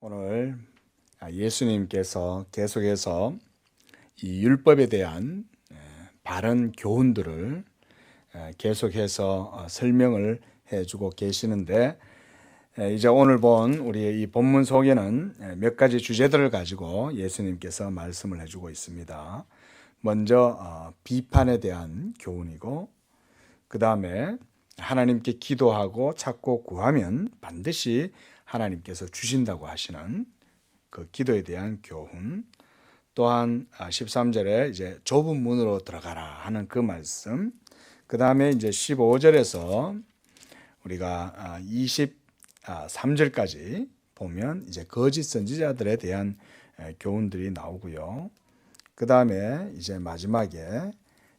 오늘 예수님께서 계속해서 이 율법에 대한 바른 교훈들을 계속해서 설명을 해주고 계시는데, 이제 오늘 본 우리의 이 본문 속에는 몇 가지 주제들을 가지고 예수님께서 말씀을 해주고 있습니다. 먼저 비판에 대한 교훈이고, 그 다음에 하나님께 기도하고 찾고 구하면 반드시 하나님께서 주신다고 하시는 그 기도에 대한 교훈, 또한 13절에 이제 좁은 문으로 들어가라 하는 그 말씀, 그 다음에 이제 15절에서 우리가 23절까지 보면 이제 거짓 선지자들에 대한 교훈들이 나오고요. 그 다음에 이제 마지막에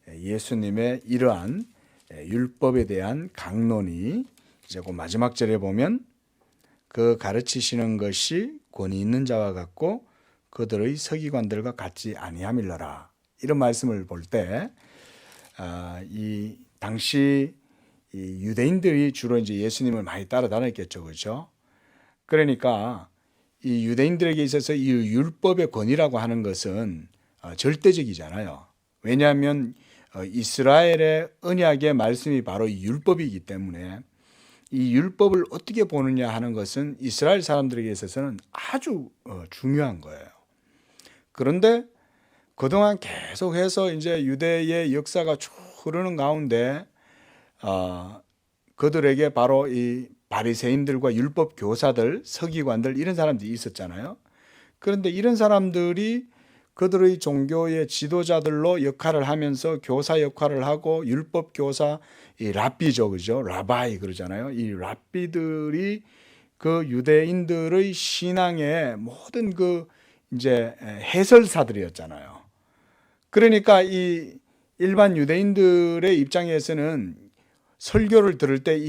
예수님의 이러한 율법에 대한 강론이 이제 그 마지막 절에 보면 그 가르치시는 것이 권위 있는 자와 같고 그들의 서기관들과 같지 아니함일러라, 이런 말씀을 볼 때 이 당시 이 유대인들이 주로 이제 예수님을 많이 따라다녔겠죠, 그렇죠? 그러니까 이 유대인들에게 있어서 이 율법의 권위라고 하는 것은 절대적이잖아요. 왜냐하면 이스라엘의 언약의 말씀이 바로 이 율법이기 때문에 이 율법을 어떻게 보느냐 하는 것은 이스라엘 사람들에게 있어서는 아주 중요한 거예요. 그런데 그동안 계속해서 이제 유대의 역사가 쭉 흐르는 가운데 그들에게 바로 이 바리새인들과 율법 교사들, 서기관들, 이런 사람들이 있었잖아요. 그런데 이런 사람들이 그들의 종교의 지도자들로 역할을 하면서 교사 역할을 하고, 율법 교사, 이 랍비죠, 그죠? 라바이 그러잖아요. 이 랍비들이 그 유대인들의 신앙의 모든 그 이제 해설사들이었잖아요. 그러니까 이 일반 유대인들의 입장에서는 설교를 들을 때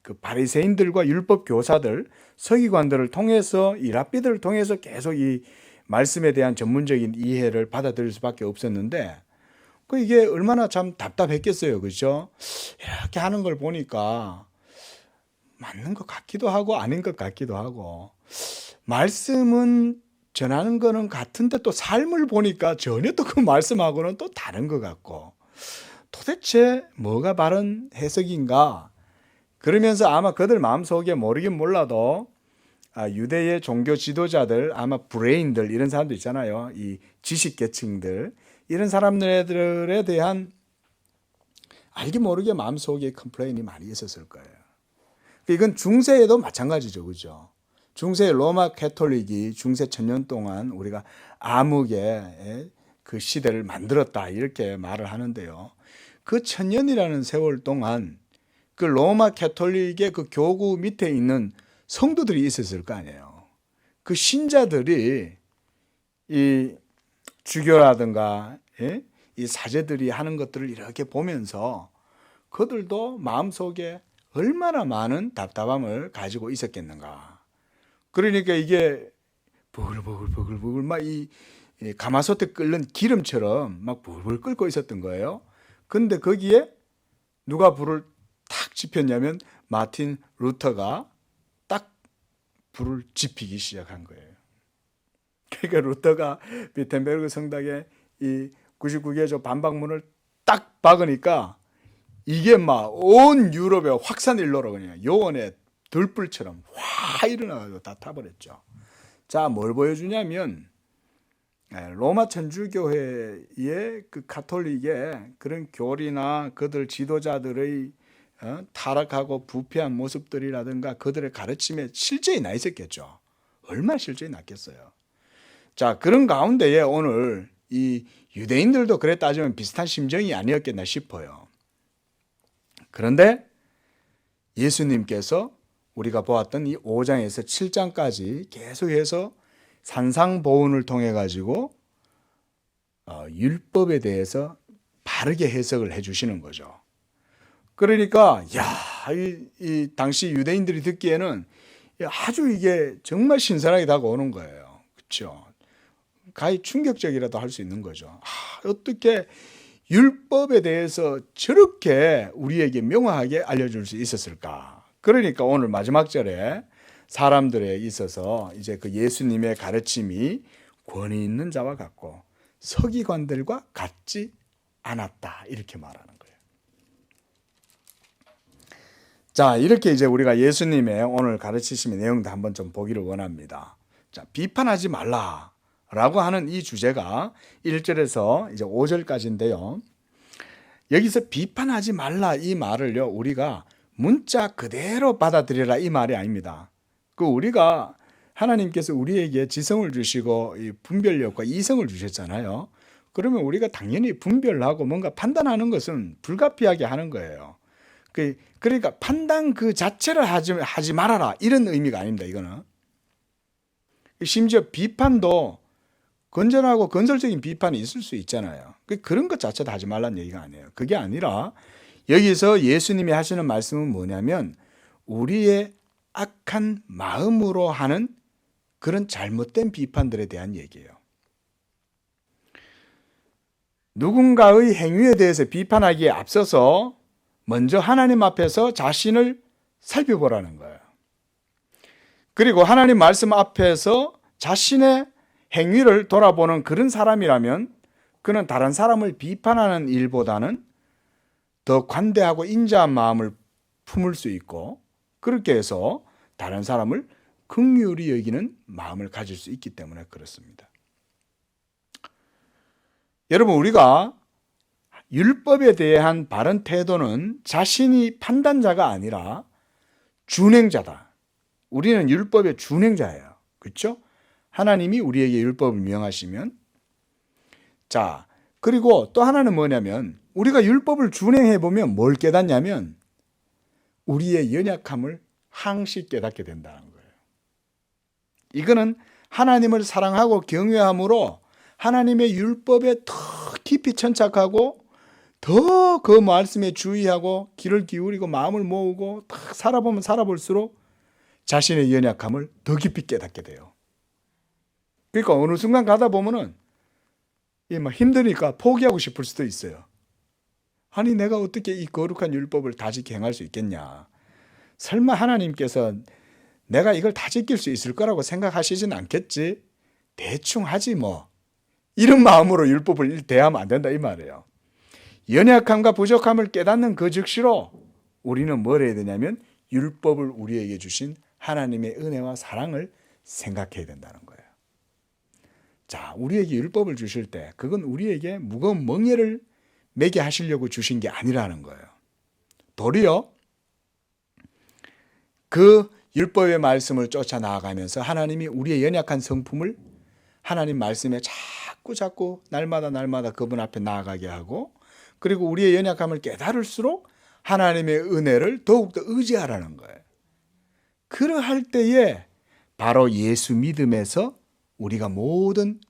그 바리새인들과 율법 교사들, 서기관들을 통해서, 이 랍비들을 통해서 계속 이 말씀에 대한 전문적인 이해를 받아들일 수밖에 없었는데, 이게 얼마나 참 답답했겠어요, 그렇죠? 이렇게 하는 걸 보니까 맞는 것 같기도 하고 아닌 것 같기도 하고, 말씀은 전하는 거는 같은데 또 삶을 보니까 전혀 또 그 말씀하고는 또 다른 것 같고, 도대체 뭐가 바른 해석인가? 그러면서 아마 그들 마음속에 모르긴 몰라도 유대의 종교 지도자들, 아마 브레인들, 이런 사람들 있잖아요. 이 지식계층들, 이런 사람들에 대한 알게 모르게 마음속에 컴플레인이 많이 있었을 거예요. 이건 중세에도 마찬가지죠, 그죠? 중세 로마 캐톨릭이 중세 1000년 동안 우리가 암흑의 그 시대를 만들었다, 이렇게 말을 하는데요. 그 1000년이라는 세월 동안 그 로마 캐톨릭의 그 교구 밑에 있는 성도들이 있었을 거 아니에요. 그 신자들이 이 주교라든가 이 사제들이 하는 것들을 이렇게 보면서 그들도 마음속에 얼마나 많은 답답함을 가지고 있었겠는가. 그러니까 이게 버글버글 막 이 가마솥에 끓는 기름처럼 막 불불 끓고 있었던 거예요. 근데 거기에 누가 불을 탁 지폈냐면 마틴 루터가 딱 불을 지피기 시작한 거예요. 그러니까 루터가 비텐베르그 성당에 이 99개조 반박문을 딱 박으니까 이게 막 온 유럽에 확산일로로 그냥 요원의 들불처럼 확 일어나가지고 다 타버렸죠. 자, 뭘 보여주냐면 로마 천주교회의 그 가톨릭의 그런 교리나 그들 지도자들의 타락하고 부패한 모습들이라든가 그들의 가르침에 실제히 나 있었겠죠. 얼마나 실제히 났겠어요. 자, 그런 가운데에 오늘 이 유대인들도 그래 따지면 비슷한 심정이 아니었겠나 싶어요. 그런데 예수님께서 우리가 보았던 이 5장에서 7장까지 계속해서 산상보훈을 통해 가지고 율법에 대해서 바르게 해석을 해주시는 거죠. 그러니까 이 당시 유대인들이 듣기에는 아주 이게 정말 신선하게 다가오는 거예요. 그렇죠? 가히 충격적이라도 할 수 있는 거죠. 어떻게 율법에 대해서 저렇게 우리에게 명확하게 알려줄 수 있었을까? 그러니까 오늘 마지막 절에 사람들에 있어서 이제 그 예수님의 가르침이 권위 있는 자와 같고 서기관들과 같지 않았다 이렇게 말하는 거예요. 자, 이렇게 이제 우리가 예수님의 오늘 가르치심의 내용도 한번 좀 보기를 원합니다. 자, 비판하지 말라라고 하는 이 주제가 1절에서 이제 5절까지인데요. 여기서 비판하지 말라 이 말을요, 우리가 문자 그대로 받아들여라 이 말이 아닙니다. 그 우리가 하나님께서 우리에게 지성을 주시고 이 분별력과 이성을 주셨잖아요. 그러면 우리가 당연히 분별하고 뭔가 판단하는 것은 불가피하게 하는 거예요. 그러니까 판단 그 자체를 하지 말아라 이런 의미가 아닙니다. 이거는 심지어 비판도 건전하고 건설적인 비판이 있을 수 있잖아요. 그런 것 자체도 하지 말라는 얘기가 아니에요. 그게 아니라 여기서 예수님이 하시는 말씀은 뭐냐면 우리의 악한 마음으로 하는 그런 잘못된 비판들에 대한 얘기예요. 누군가의 행위에 대해서 비판하기에 앞서서 먼저 하나님 앞에서 자신을 살펴보라는 거예요. 그리고 하나님 말씀 앞에서 자신의 행위를 돌아보는 그런 사람이라면 그는 다른 사람을 비판하는 일보다는 더 관대하고 인자한 마음을 품을 수 있고 그렇게 해서 다른 사람을 긍휼히 여기는 마음을 가질 수 있기 때문에 그렇습니다. 여러분, 우리가 율법에 대한 바른 태도는 자신이 판단자가 아니라 준행자다. 우리는 율법의 준행자예요. 그렇죠? 하나님이 우리에게 율법을 명하시면 자, 그리고 또 하나는 뭐냐면 우리가 율법을 준행해 보면 뭘 깨닫냐면 우리의 연약함을 항시 깨닫게 된다는 거예요. 이거는 하나님을 사랑하고 경외함으로 하나님의 율법에 더 깊이 천착하고 더 그 말씀에 주의하고 귀를 기울이고 마음을 모으고 딱 살아보면 살아볼수록 자신의 연약함을 더 깊이 깨닫게 돼요. 그러니까 어느 순간 가다 보면은 막 힘드니까 포기하고 싶을 수도 있어요. 아니 내가 어떻게 이 거룩한 율법을 다 지켜 행할 수 있겠냐. 설마 하나님께서 내가 이걸 다 지킬 수 있을 거라고 생각하시진 않겠지. 대충 하지 뭐. 이런 마음으로 율법을 대하면 안 된다 이 말이에요. 연약함과 부족함을 깨닫는 그 즉시로 우리는 뭘 해야 되냐면 율법을 우리에게 주신 하나님의 은혜와 사랑을 생각해야 된다는 거예요. 자, 우리에게 율법을 주실 때 그건 우리에게 무거운 멍에를 매게 하시려고 주신 게 아니라는 거예요. 도리어 그 율법의 말씀을 쫓아 나아가면서 하나님이 우리의 연약한 성품을 하나님 말씀에 자꾸 날마다 그분 앞에 나아가게 하고 그리고 우리의 연약함을 깨달을수록 하나님의 은혜를 더욱더 의지하라는 거예요. 그러할 때에 바로 예수 믿음에서 우리가 모든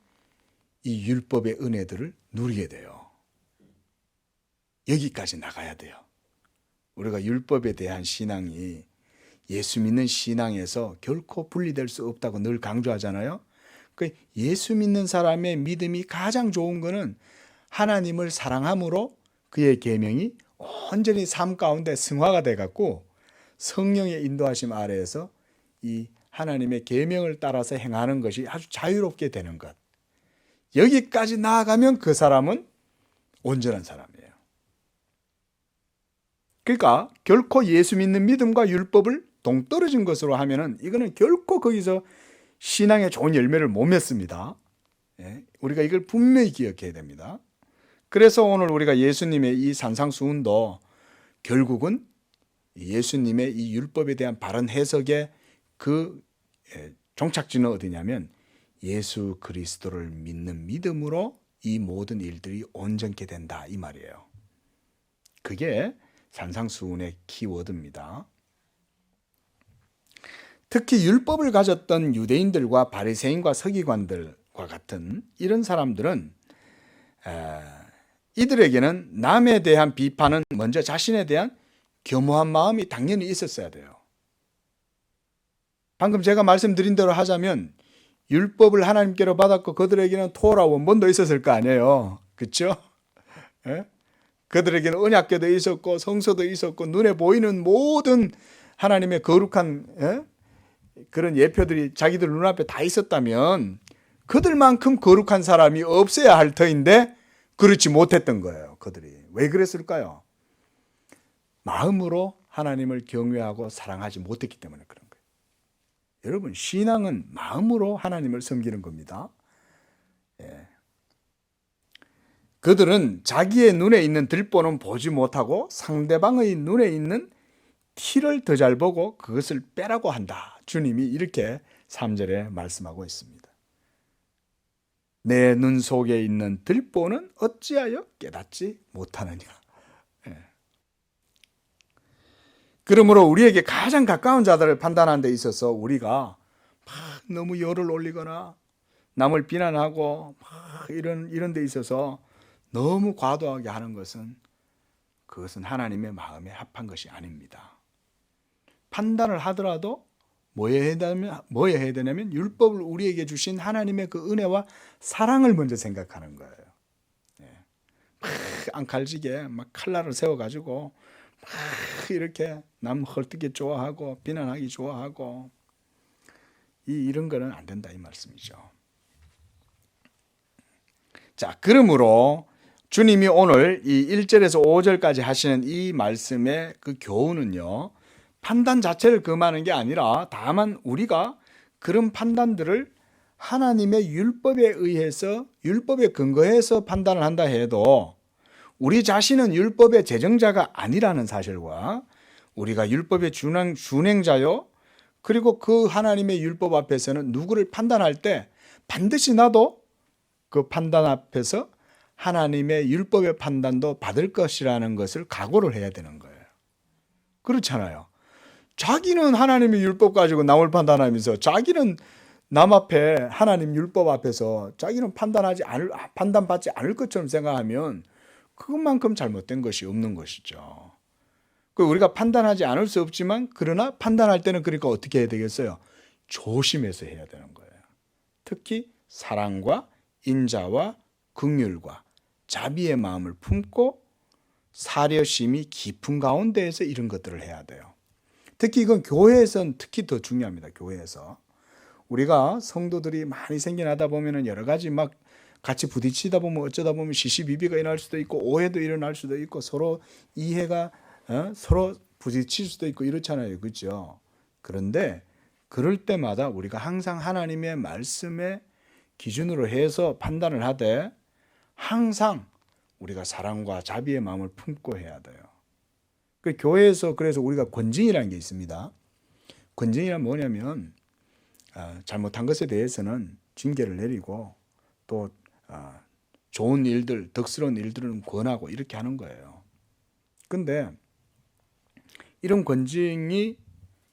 이 율법의 은혜들을 누리게 돼요. 여기까지 나가야 돼요. 우리가 율법에 대한 신앙이 예수 믿는 신앙에서 결코 분리될 수 없다고 늘 강조하잖아요. 그 예수 믿는 사람의 믿음이 가장 좋은 거는 하나님을 사랑함으로 그의 계명이 온전히 삶 가운데 승화가 돼갖고 성령의 인도하심 아래에서 이 하나님의 계명을 따라서 행하는 것이 아주 자유롭게 되는 것. 여기까지 나아가면 그 사람은 온전한 사람이에요. 그러니까 결코 예수 믿는 믿음과 율법을 동떨어진 것으로 하면은 이거는 결코 거기서 신앙의 좋은 열매를 못 맺습니다. 우리가 이걸 분명히 기억해야 됩니다. 그래서 오늘 우리가 예수님의 이 산상수훈도 결국은 예수님의 이 율법에 대한 바른 해석의 그 종착지는 어디냐면 예수 그리스도를 믿는 믿음으로 이 모든 일들이 온전케 된다 이 말이에요. 그게 산상수훈의 키워드입니다. 특히 율법을 가졌던 유대인들과 바리새인과 서기관들과 같은 이런 사람들은 이들에게는 남에 대한 비판은 먼저 자신에 대한 겸허한 마음이 당연히 있었어야 돼요. 방금 제가 말씀드린 대로 하자면 율법을 하나님께로 받았고 그들에게는 토라 원본도 있었을 거 아니에요. 그렇죠? 그들에게는 언약궤도 있었고 성서도 있었고 눈에 보이는 모든 하나님의 거룩한 그런 예표들이 자기들 눈앞에 다 있었다면 그들만큼 거룩한 사람이 없어야 할 터인데 그렇지 못했던 거예요. 그들이. 왜 그랬을까요? 마음으로 하나님을 경외하고 사랑하지 못했기 때문에 그런 거예요. 여러분, 신앙은 마음으로 하나님을 섬기는 겁니다. 예. 그들은 자기의 눈에 있는 들보는 보지 못하고 상대방의 눈에 있는 티를 더 잘 보고 그것을 빼라고 한다. 주님이 이렇게 3절에 말씀하고 있습니다. 내 눈 속에 있는 들보는 어찌하여 깨닫지 못하느냐. 예. 그러므로 우리에게 가장 가까운 자들을 판단하는 데 있어서 우리가 막 너무 열을 올리거나 남을 비난하고 막 이런 데 있어서 너무 과도하게 하는 것은 그것은 하나님의 마음에 합한 것이 아닙니다. 판단을 하더라도 뭐 해야 되냐면 율법을 우리에게 주신 하나님의 그 은혜와 사랑을 먼저 생각하는 거예요. 막 앙칼지게 막 칼날을 세워가지고 막 이렇게 남 헐뜯기 좋아하고 비난하기 좋아하고 이런 거는 안 된다 이 말씀이죠. 자, 그러므로 주님이 오늘 이 1절에서 5절까지 하시는 이 말씀의 그 교훈은요, 판단 자체를 금하는 게 아니라 다만 우리가 그런 판단들을 하나님의 율법에 의해서 율법에 근거해서 판단을 한다 해도 우리 자신은 율법의 제정자가 아니라는 사실과 우리가 율법의 준행자요, 그리고 그 하나님의 율법 앞에서는 누구를 판단할 때 반드시 나도 그 판단 앞에서 하나님의 율법의 판단도 받을 것이라는 것을 각오를 해야 되는 거예요. 그렇잖아요. 자기는 하나님의 율법 가지고 남을 판단하면서 자기는 남 앞에 하나님 율법 앞에서 자기는 판단받지 않을 것처럼 생각하면 그것만큼 잘못된 것이 없는 것이죠. 우리가 판단하지 않을 수 없지만 그러나 판단할 때는 그러니까 어떻게 해야 되겠어요? 조심해서 해야 되는 거예요. 특히 사랑과 인자와 긍휼과 자비의 마음을 품고 사려심이 깊은 가운데에서 이런 것들을 해야 돼요. 특히 이건 교회에서는 특히 더 중요합니다. 교회에서 우리가 성도들이 많이 생겨나다 보면은 여러 가지 막 같이 부딪히다 보면 어쩌다 보면 시시비비가 일어날 수도 있고 오해도 일어날 수도 있고 서로 이해가 서로 부딪힐 수도 있고 이렇잖아요. 그렇죠? 그런데 그럴 때마다 우리가 항상 하나님의 말씀에 기준으로 해서 판단을 하되 항상 우리가 사랑과 자비의 마음을 품고 해야 돼요. 그 교회에서 그래서 우리가 권징이라는 게 있습니다. 권징이란 뭐냐면 잘못한 것에 대해서는 징계를 내리고 또 좋은 일들, 덕스러운 일들은 권하고 이렇게 하는 거예요. 근데 이런 권징이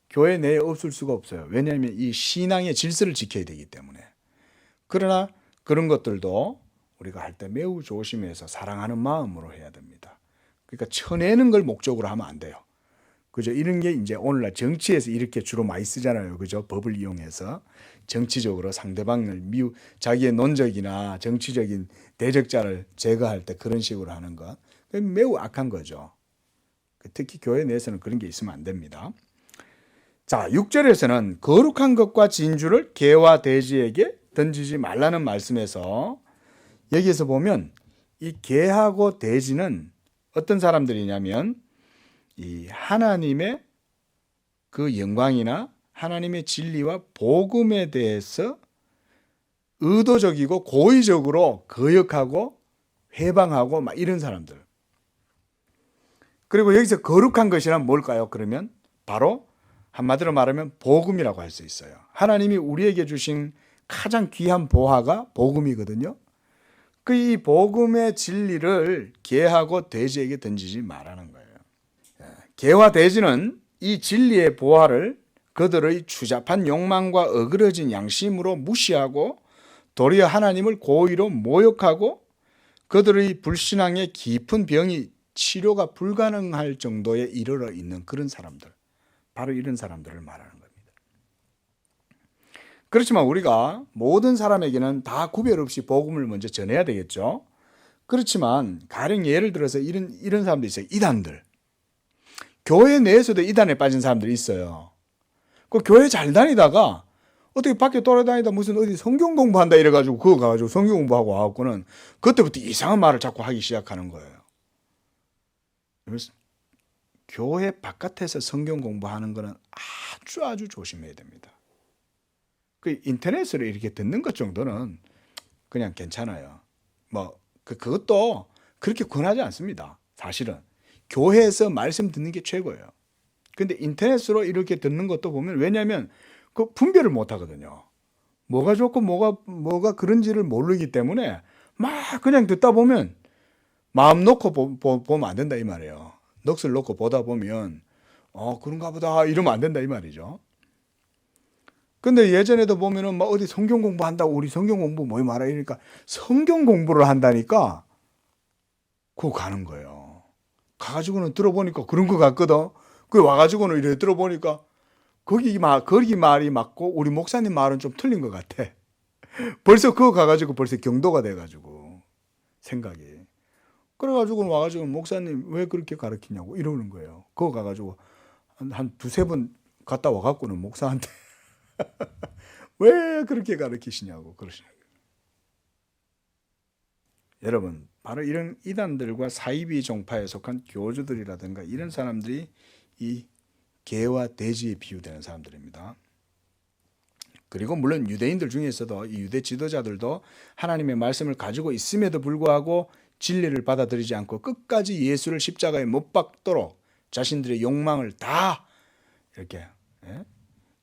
교회 내에 없을 수가 없어요. 왜냐하면 이 신앙의 질서를 지켜야 되기 때문에. 그러나 그런 것들도 우리가 할 때 매우 조심해서 사랑하는 마음으로 해야 됩니다. 그러니까 쳐내는 걸 목적으로 하면 안 돼요. 그죠? 이런 게 이제 오늘날 정치에서 이렇게 주로 많이 쓰잖아요. 그죠? 법을 이용해서 정치적으로 상대방을 자기의 논적이나 정치적인 대적자를 제거할 때 그런 식으로 하는 것. 매우 악한 거죠. 특히 교회 내에서는 그런 게 있으면 안 됩니다. 자, 6절에서는 거룩한 것과 진주를 개와 돼지에게 던지지 말라는 말씀에서 여기에서 보면 이 개하고 돼지는 어떤 사람들이냐면 이 하나님의 그 영광이나 하나님의 진리와 복음에 대해서 의도적이고 고의적으로 거역하고 회방하고 막 이런 사람들. 그리고 여기서 거룩한 것이란 뭘까요? 그러면 바로 한마디로 말하면 복음이라고 할 수 있어요. 하나님이 우리에게 주신 가장 귀한 보화가 복음이거든요. 이 복음의 진리를 개하고 돼지에게 던지지 말라는 거예요. 개와 돼지는 이 진리의 보화를 그들의 추잡한 욕망과 어그러진 양심으로 무시하고 도리어 하나님을 고의로 모욕하고 그들의 불신앙의 깊은 병이 치료가 불가능할 정도에 이르러 있는 그런 사람들, 바로 이런 사람들을 말하는 겁니다. 그렇지만 우리가 모든 사람에게는 다 구별 없이 복음을 먼저 전해야 되겠죠. 그렇지만 가령 예를 들어서 이런 사람도 있어요. 이단들. 교회 내에서도 이단에 빠진 사람들이 있어요. 그 교회 잘 다니다가 어떻게 밖에 돌아다니다 무슨 어디 성경 공부한다 이래가지고 그거 가가지고 성경 공부하고 와갖고는 그때부터 이상한 말을 자꾸 하기 시작하는 거예요. 그래서 교회 바깥에서 성경 공부하는 거는 아주 조심해야 됩니다. 그 인터넷으로 이렇게 듣는 것 정도는 그냥 괜찮아요. 뭐 그것도 그렇게 권하지 않습니다. 사실은 교회에서 말씀 듣는 게 최고예요. 근데 인터넷으로 이렇게 듣는 것도 보면, 왜냐하면 그 분별을 못 하거든요. 뭐가 좋고 뭐가 그런지를 모르기 때문에 막 그냥 듣다 보면 마음 놓고 보면 안 된다 이 말이에요. 넋을 놓고 보다 보면 그런가 보다 이러면 안 된다 이 말이죠. 근데 예전에도 보면은 막 어디 성경 공부한다고, 우리 성경 공부 뭐 말하 이러니까 성경 공부를 한다니까 그거 가는 거예요. 가가지고는 들어보니까 그런 거 같거든. 그 와가지고는 이래 들어보니까 거기 말이 맞고 우리 목사님 말은 좀 틀린 것 같아. 벌써 그거 가가지고 벌써 경도가 돼가지고 생각이. 그래가지고 와가지고 목사님 왜 그렇게 가르치냐고 이러는 거예요. 그거 가가지고 한 두세 번 갔다 와갖고는 목사한테 왜 그렇게 가르치시냐고 그러시는 거예요. 여러분, 바로 이런 이단들과 사이비 종파에 속한 교주들이라든가 이런 사람들이 이 개와 돼지에 비유되는 사람들입니다. 그리고 물론 유대인들 중에서도 이 유대 지도자들도 하나님의 말씀을 가지고 있음에도 불구하고 진리를 받아들이지 않고 끝까지 예수를 십자가에 못 박도록 자신들의 욕망을 다 이렇게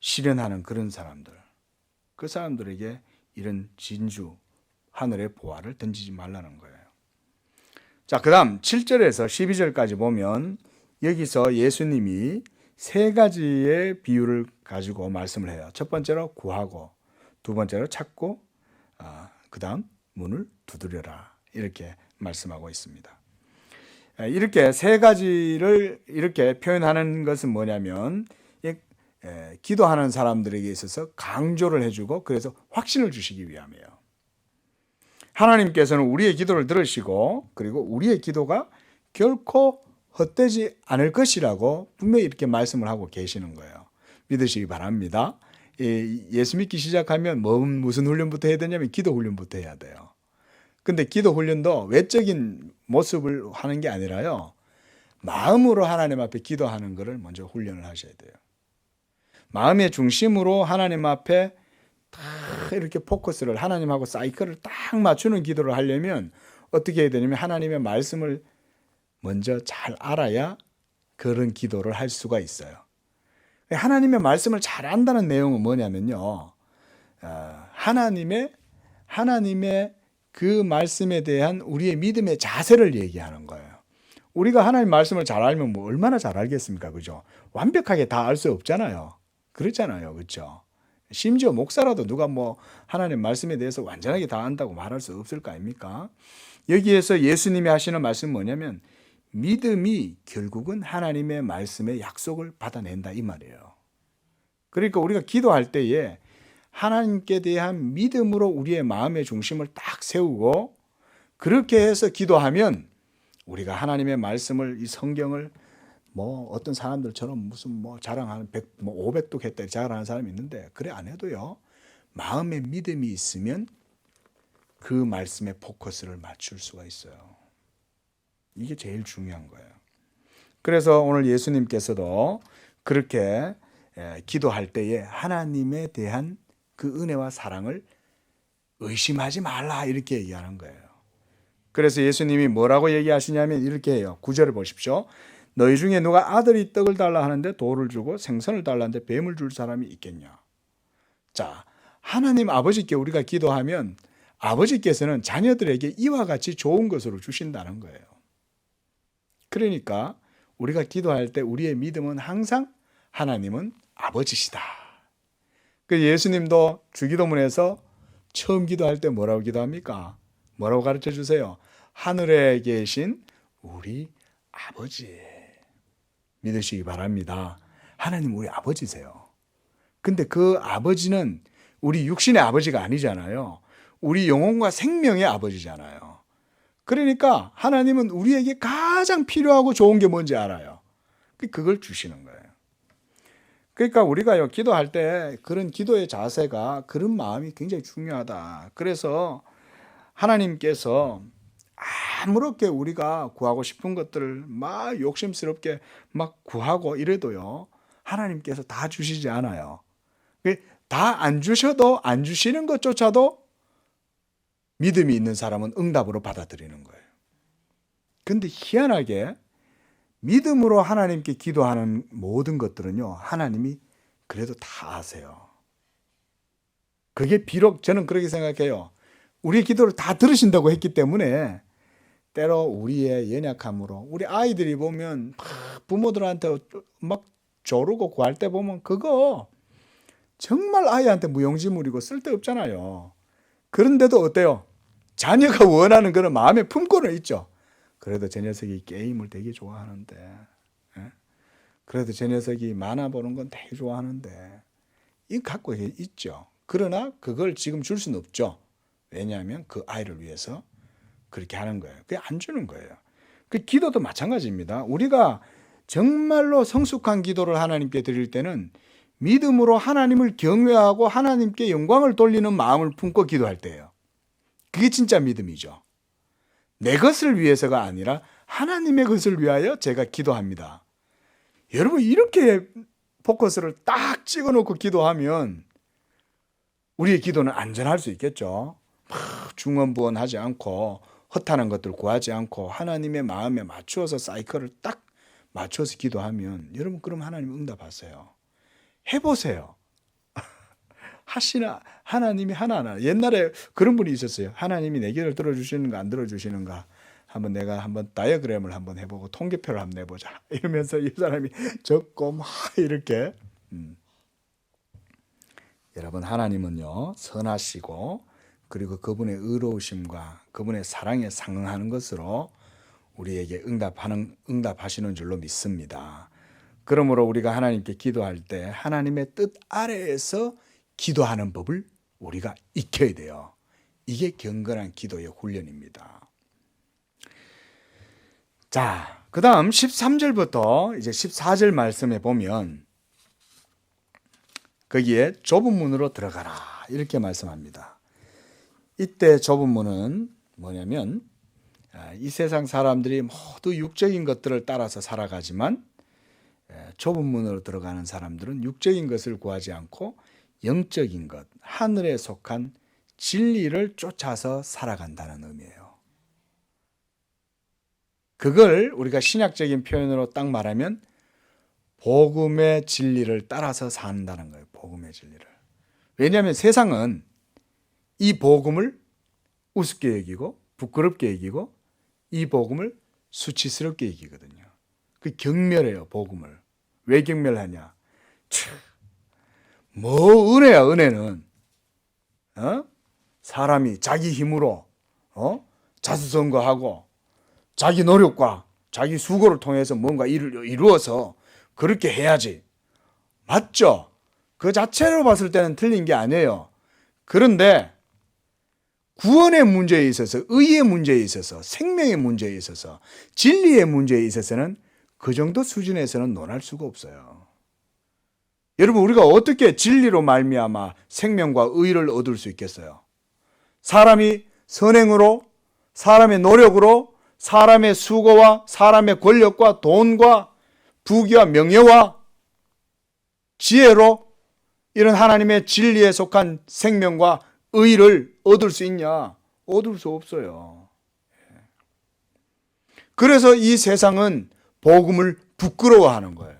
실현하는 그런 사람들, 그 사람들에게 이런 진주 하늘의 보화를 던지지 말라는 거예요. 자, 그 다음 7절에서 12절까지 보면 여기서 예수님이 세 가지의 비유를 가지고 말씀을 해요. 첫 번째로 구하고, 두 번째로 찾고, 그 다음 문을 두드려라 이렇게 말씀하고 있습니다. 이렇게 세 가지를 이렇게 표현하는 것은 뭐냐면 기도하는 사람들에게 있어서 강조를 해주고 그래서 확신을 주시기 위함이에요. 하나님께서는 우리의 기도를 들으시고 그리고 우리의 기도가 결코 헛되지 않을 것이라고 분명히 이렇게 말씀을 하고 계시는 거예요. 믿으시기 바랍니다. 예수 믿기 시작하면 무슨 훈련부터 해야 되냐면 기도 훈련부터 해야 돼요. 근데 기도 훈련도 외적인 모습을 하는 게 아니라요, 마음으로 하나님 앞에 기도하는 것을 먼저 훈련을 하셔야 돼요. 마음의 중심으로 하나님 앞에 딱 이렇게 포커스를, 하나님하고 사이클을 딱 맞추는 기도를 하려면 어떻게 해야 되냐면 하나님의 말씀을 먼저 잘 알아야 그런 기도를 할 수가 있어요. 하나님의 말씀을 잘 안다는 내용은 뭐냐면요, 하나님의 그 말씀에 대한 우리의 믿음의 자세를 얘기하는 거예요. 우리가 하나님 말씀을 잘 알면 뭐 얼마나 잘 알겠습니까? 그죠? 완벽하게 다 알 수 없잖아요. 그렇잖아요. 그렇죠? 심지어 목사라도 누가 뭐 하나님 말씀에 대해서 완전하게 다 안다고 말할 수 없을 거 아닙니까? 여기에서 예수님이 하시는 말씀은 뭐냐면 믿음이 결국은 하나님의 말씀의 약속을 받아낸다 이 말이에요. 그러니까 우리가 기도할 때에 하나님께 대한 믿음으로 우리의 마음의 중심을 딱 세우고 그렇게 해서 기도하면 우리가 하나님의 말씀을, 이 성경을 뭐 어떤 사람들처럼 무슨 뭐 자랑하는 500독 했다 자랑하는 사람이 있는데 그래 안 해도요, 마음에 믿음이 있으면 그 말씀에 포커스를 맞출 수가 있어요. 이게 제일 중요한 거예요. 그래서 오늘 예수님께서도 그렇게 기도할 때에 하나님에 대한 그 은혜와 사랑을 의심하지 말라 이렇게 얘기하는 거예요. 그래서 예수님이 뭐라고 얘기하시냐면 이렇게 해요. 9절을 보십시오. 너희 중에 누가 아들이 떡을 달라 하는데 돌을 주고 생선을 달라는데 뱀을 줄 사람이 있겠냐. 자, 하나님 아버지께 우리가 기도하면 아버지께서는 자녀들에게 이와 같이 좋은 것으로 주신다는 거예요. 그러니까 우리가 기도할 때 우리의 믿음은 항상 하나님은 아버지시다. 그 예수님도 주기도문에서 처음 기도할 때 뭐라고 기도합니까? 뭐라고 가르쳐 주세요? 하늘에 계신 우리 아버지. 믿으시기 바랍니다. 하나님 우리 아버지세요. 근데 그 아버지는 우리 육신의 아버지가 아니잖아요. 우리 영혼과 생명의 아버지잖아요. 그러니까 하나님은 우리에게 가장 필요하고 좋은 게 뭔지 알아요. 그걸 주시는 거예요. 그러니까 우리가요, 기도할 때 그런 기도의 자세가, 그런 마음이 굉장히 중요하다. 그래서 하나님께서 아무렇게 우리가 구하고 싶은 것들을 막 욕심스럽게 막 구하고 이래도요, 하나님께서 다 주시지 않아요. 다 안 주셔도, 안 주시는 것조차도 믿음이 있는 사람은 응답으로 받아들이는 거예요. 근데 희한하게 믿음으로 하나님께 기도하는 모든 것들은요, 하나님이 그래도 다 아세요. 그게 비록 저는 그렇게 생각해요. 우리의 기도를 다 들으신다고 했기 때문에 때로 우리의 연약함으로, 우리 아이들이 보면 막 부모들한테 막 조르고 구할 때 보면 그거 정말 아이한테 무용지물이고 쓸데없잖아요. 그런데도 어때요? 자녀가 원하는 그런 마음의 품고는 있죠. 그래도 제 녀석이 게임을 되게 좋아하는데, 예? 그래도 제 녀석이 만화 보는 건 되게 좋아하는데, 이거 갖고 있죠. 그러나 그걸 지금 줄 수는 없죠. 왜냐하면 그 아이를 위해서 그렇게 하는 거예요. 그게 안 주는 거예요. 그 기도도 마찬가지입니다. 우리가 정말로 성숙한 기도를 하나님께 드릴 때는 믿음으로 하나님을 경외하고 하나님께 영광을 돌리는 마음을 품고 기도할 때예요. 그게 진짜 믿음이죠. 내 것을 위해서가 아니라 하나님의 것을 위하여 제가 기도합니다. 여러분, 이렇게 포커스를 딱 찍어놓고 기도하면 우리의 기도는 안전할 수 있겠죠. 막 중언부언하지 않고 허탄한 것들 구하지 않고 하나님의 마음에 맞추어서 사이클을 딱 맞춰서 기도하면, 여러분, 그럼 하나님 응답하세요. 해보세요. 하시나, 하나님이 하나하나. 옛날에 그런 분이 있었어요. 하나님이 내 기도를 들어주시는가 안 들어주시는가 한번 내가 한번 다이어그램을 한번 해보고 통계표를 한번 내보자, 이러면서 이 사람이 적고 막 이렇게. 여러분, 하나님은요, 선하시고 그리고 그분의 의로우심과 그분의 사랑에 상응하는 것으로 우리에게 응답하시는 줄로 믿습니다. 그러므로 우리가 하나님께 기도할 때 하나님의 뜻 아래에서 기도하는 법을 우리가 익혀야 돼요. 이게 경건한 기도의 훈련입니다. 자, 그 다음 13절부터 이제 14절 말씀에 보면 거기에 좁은 문으로 들어가라, 이렇게 말씀합니다. 이때 좁은 문은 뭐냐면, 이 세상 사람들이 모두 육적인 것들을 따라서 살아가지만 좁은 문으로 들어가는 사람들은 육적인 것을 구하지 않고 영적인 것, 하늘에 속한 진리를 쫓아서 살아간다는 의미예요. 그걸 우리가 신약적인 표현으로 딱 말하면 복음의 진리를 따라서 산다는 거예요. 복음의 진리를. 왜냐하면 세상은 이 복음을 우습게 여기고 부끄럽게 여기고 이 복음을 수치스럽게 여기거든요. 그 경멸해요, 복음을. 왜 경멸하냐? 뭐 은혜야, 은혜는. 사람이 자기 힘으로 자수성가하고 자기 노력과 자기 수고를 통해서 뭔가 일을 이루어서 그렇게 해야지. 맞죠? 그 자체로 봤을 때는 틀린 게 아니에요. 그런데 구원의 문제에 있어서, 의의 문제에 있어서, 생명의 문제에 있어서, 진리의 문제에 있어서는 그 정도 수준에서는 논할 수가 없어요. 여러분, 우리가 어떻게 진리로 말미암아 생명과 의를 얻을 수 있겠어요? 사람이 선행으로, 사람의 노력으로, 사람의 수고와 사람의 권력과 돈과 부귀와 명예와 지혜로 이런 하나님의 진리에 속한 생명과 의를 얻을 수 있냐? 얻을 수 없어요. 그래서 이 세상은 복음을 부끄러워하는 거예요.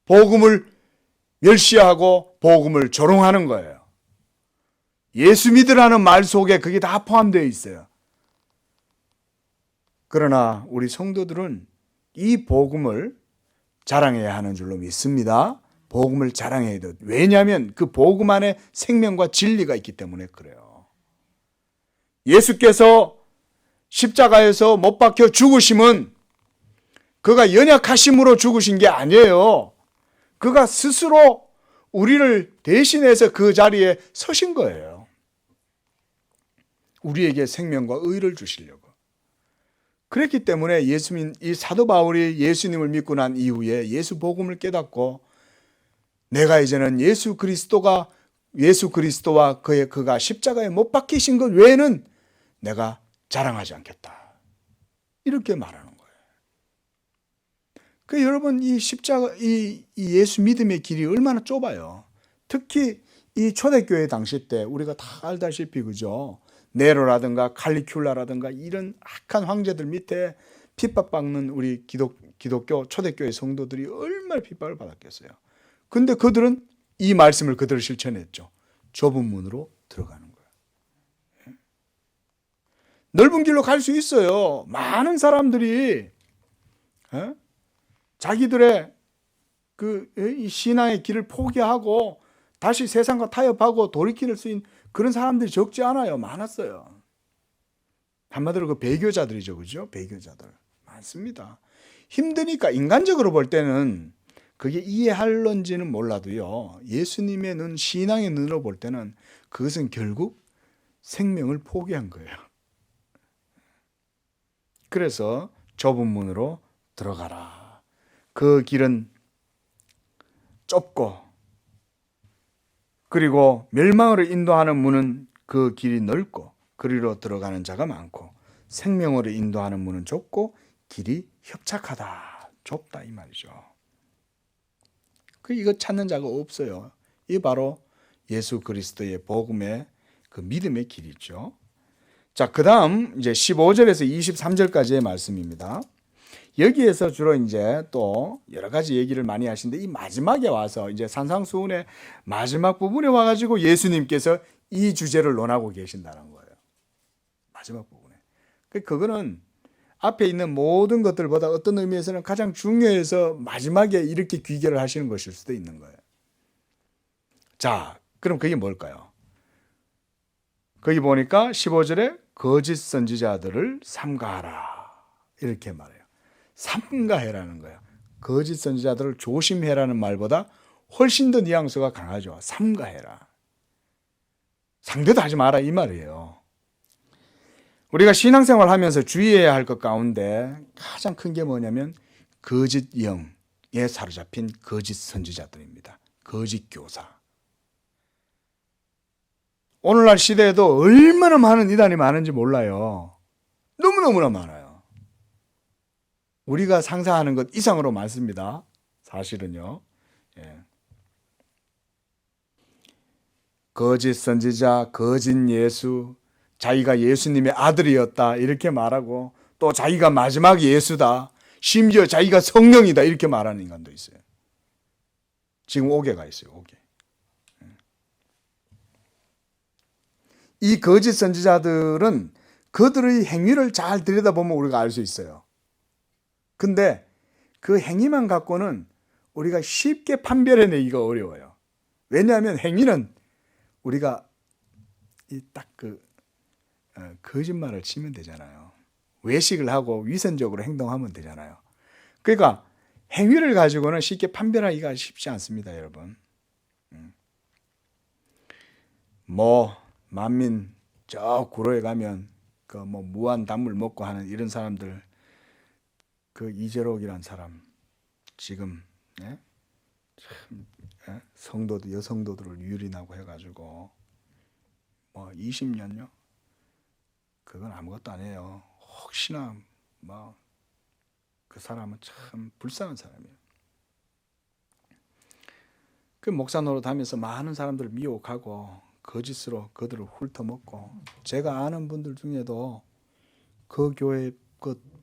복음을 멸시하고 복음을 조롱하는 거예요. 예수 믿으라는 말 속에 그게 다 포함되어 있어요. 그러나 우리 성도들은 이 복음을 자랑해야 하는 줄로 믿습니다. 복음을 자랑해야 돼요. 왜냐하면 그 복음 안에 생명과 진리가 있기 때문에 그래요. 예수께서 십자가에서 못 박혀 죽으심은 그가 연약하심으로 죽으신 게 아니에요. 그가 스스로 우리를 대신해서 그 자리에 서신 거예요. 우리에게 생명과 의를 주시려고. 그랬기 때문에 이 사도 바울이 예수님을 믿고 난 이후에 예수 복음을 깨닫고 내가 이제는 예수 그리스도와 그가 십자가에 못 박히신 것 외에는 내가 자랑하지 않겠다. 이렇게 말하는 거예요. 그 여러분, 이 십자가, 이 예수 믿음의 길이 얼마나 좁아요. 특히 이 초대교회 당시 때 우리가 다 알다시피, 그죠? 네로라든가 칼리큘라라든가 이런 악한 황제들 밑에 핍박받는 우리 기독교 초대교회 성도들이 얼마나 핍박을 받았겠어요. 근데 그들은 이 말씀을 그대로 실천했죠. 좁은 문으로 들어가는 거예요. 넓은 길로 갈 수 있어요. 많은 사람들이 자기들의 이 신앙의 길을 포기하고 다시 세상과 타협하고 돌이킬 수 있는 그런 사람들이 적지 않아요. 많았어요. 한마디로 그 배교자들이죠. 그죠? 배교자들. 많습니다. 힘드니까 인간적으로 볼 때는 그게 이해할런지는 몰라도요. 예수님의 눈, 신앙의 눈으로 볼 때는 그것은 결국 생명을 포기한 거예요. 그래서 좁은 문으로 들어가라. 그 길은 좁고 그리고 멸망으로 인도하는 문은 그 길이 넓고 그리로 들어가는 자가 많고 생명으로 인도하는 문은 좁고 길이 협착하다. 좁다 이 말이죠. 이거 찾는 자가 없어요. 이 바로 예수 그리스도의 복음의 그 믿음의 길이죠. 자, 그다음 이제 15절에서 23절까지의 말씀입니다. 여기에서 주로 이제 또 여러 가지 얘기를 많이 하시는데 이 마지막에 와서 이제 산상수훈의 마지막 부분에 와가지고 예수님께서 이 주제를 논하고 계신다는 거예요. 마지막 부분에. 그거는 앞에 있는 모든 것들보다 어떤 의미에서는 가장 중요해서 마지막에 이렇게 귀결을 하시는 것일 수도 있는 거예요. 자, 그럼 그게 뭘까요? 거기 보니까 15절에 거짓 선지자들을 삼가하라 이렇게 말해요. 삼가해라는 거예요. 거짓 선지자들을 조심해라는 말보다 훨씬 더 뉘앙스가 강하죠. 삼가해라. 상대도 하지 마라 이 말이에요. 우리가 신앙생활 하면서 주의해야 할 것 가운데 가장 큰 게 뭐냐면 거짓 영에 사로잡힌 거짓 선지자들입니다. 거짓 교사. 오늘날 시대에도 얼마나 많은 이단이 많은지 몰라요. 너무너무나 많아요. 우리가 상상하는 것 이상으로 많습니다. 사실은요. 예. 거짓 선지자, 거짓 예수, 자기가 예수님의 아들이었다 이렇게 말하고 또 자기가 마지막 예수다. 심지어 자기가 성령이다 이렇게 말하는 인간도 있어요. 지금 5개가 있어요. 5개. 이 거짓 선지자들은 그들의 행위를 잘 들여다보면 우리가 알 수 있어요. 근데 그 행위만 갖고는 우리가 쉽게 판별해내기가 어려워요. 왜냐하면 행위는 우리가 딱 거짓말을 치면 되잖아요. 외식을 하고 위선적으로 행동하면 되잖아요. 그러니까 행위를 가지고는 쉽게 판별하기가 쉽지 않습니다, 여러분. 만민 저 구로에 가면 무한 단물 먹고 하는 이런 사람들, 이재록이란 사람 지금 참 성도들 여성도들을 유린하고 해가지고 20년요? 그건 아무것도 아니에요. 혹시나 그 사람은 참 불쌍한 사람이에요. 그 목사 노릇하면서 많은 사람들을 미혹하고 거짓으로 그들을 훑어먹고 제가 아는 분들 중에도 그 교회에